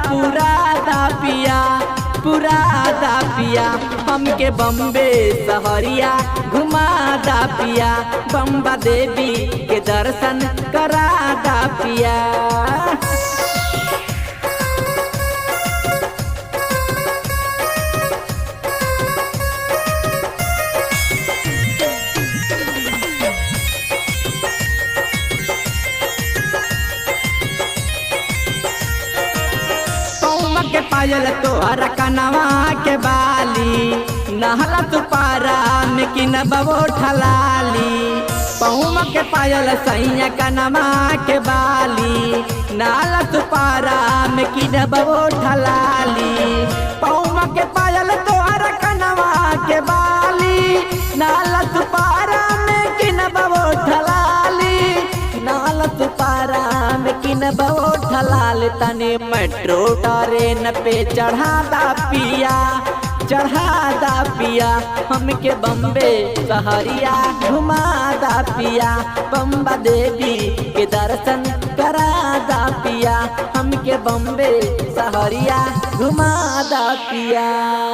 पूरा दा पिया, पूरा दा पिया। हमके बम्बे सहरिया घुमा दा पिया, बम्बा देवी के दर्शन करा दा पिया। के पायल तोहरा कनवा के बाली, नहला तू पारा में कि न बबो ठलाली। पहुम के पायल सैया कनवा के बाली, नाला तू पारा में कि न बबो ठलाली। पहुम के पायल तोहरा कनवा के बाली, नाला तू पारा में कि न बबो ठलाली, नाला तू पारा में कि न बबो ठलाल। तने मेट्रो ट्रेन पे चढ़ा दा पिया, चढ़ा दा पिया। हमके बम्बे सहरिया घुमा दा पिया, बम्बा देवी के दर्शन करा दा पिया। हमके बम्बे सहरिया घुमा दा पिया।